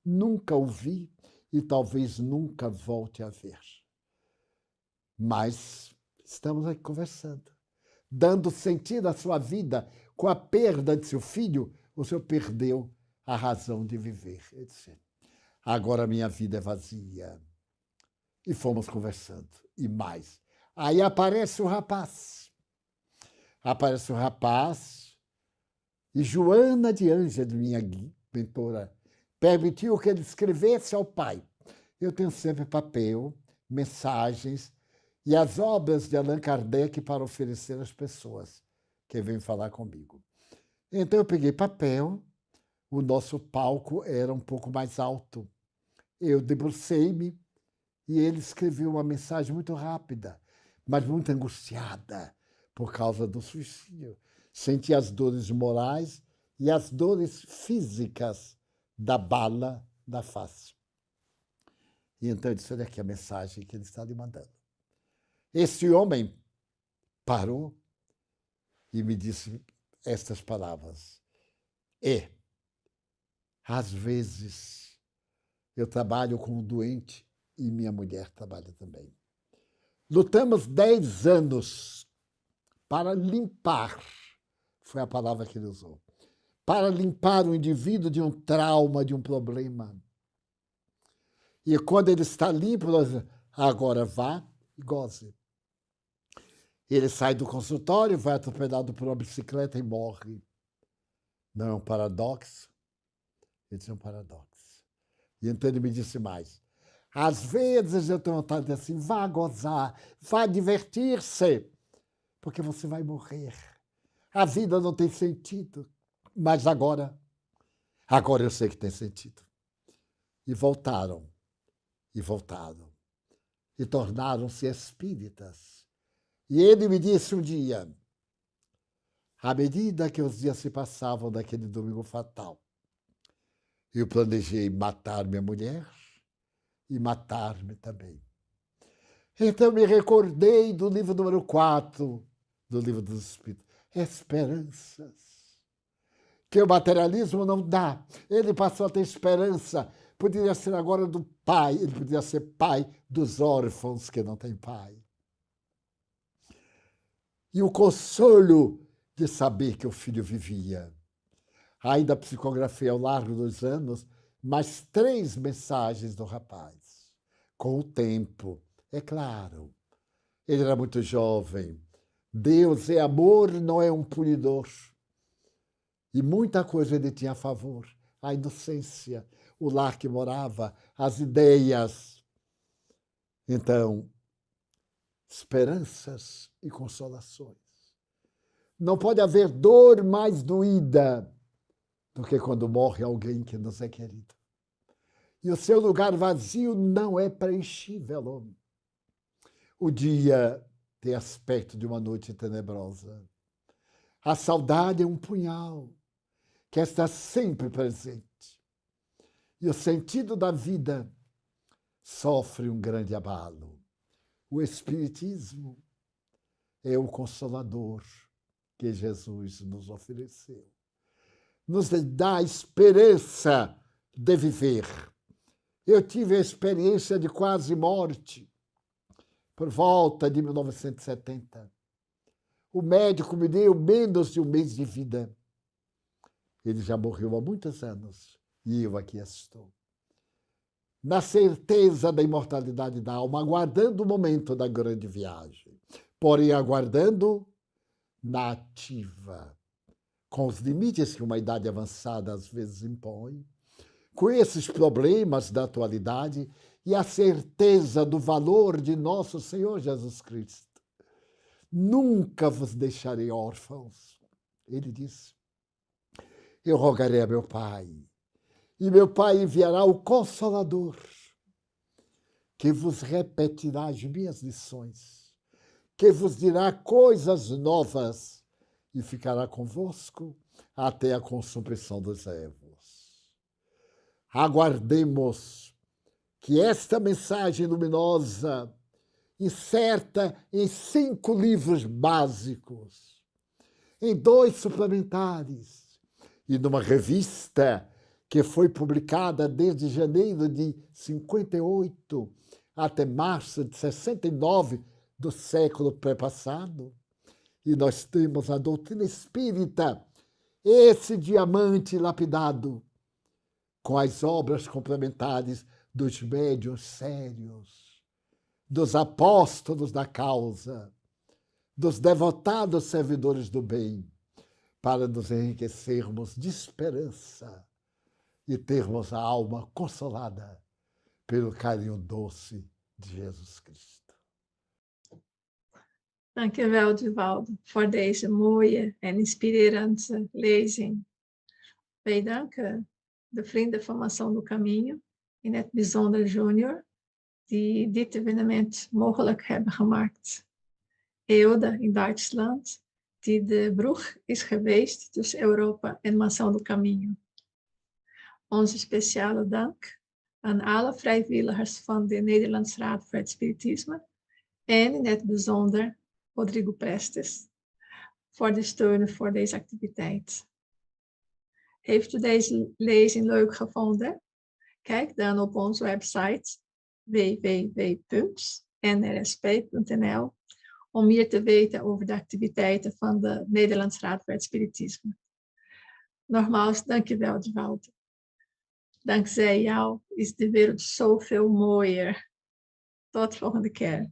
Nunca o vi e talvez nunca volte a ver. Mas estamos aqui conversando, dando sentido à sua vida. Com a perda de seu filho, o senhor perdeu a razão de viver. Eu disse, agora minha vida é vazia. E fomos conversando. E mais. Aí aparece o rapaz. Aparece o rapaz e Joana de Ângeles, minha mentora, permitiu que ele escrevesse ao pai. Eu tenho sempre papel, mensagens e as obras de Allan Kardec para oferecer às pessoas que vêm falar comigo. Então eu peguei papel, o nosso palco era um pouco mais alto. Eu debrucei-me e ele escreveu uma mensagem muito rápida, mas muito angustiada por causa do suicídio. Senti as dores morais e as dores físicas da bala da face. E então eu disse, olha aqui a mensagem que ele está lhe mandando. Esse homem parou e me disse estas palavras. Às vezes, eu trabalho com um doente e minha mulher trabalha também. Lutamos 10 anos para limpar, foi a palavra que ele usou, para limpar o indivíduo de um trauma, de um problema. E quando ele está limpo, nós dizemos, agora vá e goze. Ele sai do consultório, vai atropelado por uma bicicleta e morre. Não é um paradoxo? Ele disse, é um paradoxo. E então ele me disse mais. Às vezes eu tenho vontade de dizer assim, vá gozar, vá divertir-se, porque você vai morrer. A vida não tem sentido, mas agora eu sei que tem sentido. E voltaram, e tornaram-se espíritas. E ele me disse um dia, à medida que os dias se passavam daquele domingo fatal, eu planejei matar minha mulher e matar-me também. Então me recordei do livro número 4 do Livro dos Espíritos, Esperanças, que o materialismo não dá. Ele passou a ter esperança. Poderia ser agora do pai, ele poderia ser pai dos órfãos que não têm pai. E o consolo de saber que o filho vivia. Ainda psicografei ao largo dos anos mais 3 mensagens do rapaz. Com o tempo, é claro. Ele era muito jovem. Deus é amor, não é um punidor. E muita coisa ele tinha a favor. A inocência, o lar que morava, as ideias. Então, esperanças e consolações. Não pode haver dor mais doída do que quando morre alguém que nos é querido. E o seu lugar vazio não é preenchível. O dia tem aspecto de uma noite tenebrosa. A saudade é um punhal que está sempre presente. E o sentido da vida sofre um grande abalo. O Espiritismo é o consolador que Jesus nos ofereceu. Nos dá a esperança de viver. Eu tive a experiência de quase morte por volta de 1970. O médico me deu menos de um mês de vida. Ele já morreu há muitos anos e eu aqui estou. Na certeza da imortalidade da alma, aguardando o momento da grande viagem, porém aguardando na ativa, com os limites que uma idade avançada às vezes impõe, com esses problemas da atualidade e a certeza do valor de nosso Senhor Jesus Cristo. Nunca vos deixarei órfãos. Ele disse, eu rogarei a meu Pai, e meu Pai enviará o Consolador, que vos repetirá as minhas lições, que vos dirá coisas novas e ficará convosco até a consumação dos erros. Aguardemos que esta mensagem luminosa, incerta em 5 livros básicos, em 2 suplementares e numa revista que foi publicada desde janeiro de 58 até março de 69 do século pré-passado, e nós temos a doutrina espírita, esse diamante lapidado, com as obras complementares dos médiuns sérios, dos apóstolos da causa, dos devotados servidores do bem, para nos enriquecermos de esperança e termos a alma consolada pelo carinho doce de Jesus Cristo. Dankjewel, Divaldo, voor deze mooie en inspirerende lezing. Wij danken de Vrienden van Maçã do Caminho, in het bijzonder Junior, die dit evenement mogelijk hebben gemaakt. EODA in Duitsland, die de brug is geweest tussen Europa en Maçã do Caminho. Onze speciale dank aan alle vrijwilligers van de Nederlandse Raad voor het Spiritisme en in het bijzonder Rodrigo Prestes voor de steun voor deze activiteit. Heeft u deze lezing leuk gevonden? Kijk dan op onze website www.nrsp.nl om meer te weten over de activiteiten van de Nederlandse Raad voor het Spiritisme. Nogmaals, dankjewel, Divaldo. Dankzij jou is de wereld zoveel mooier. Tot volgende keer.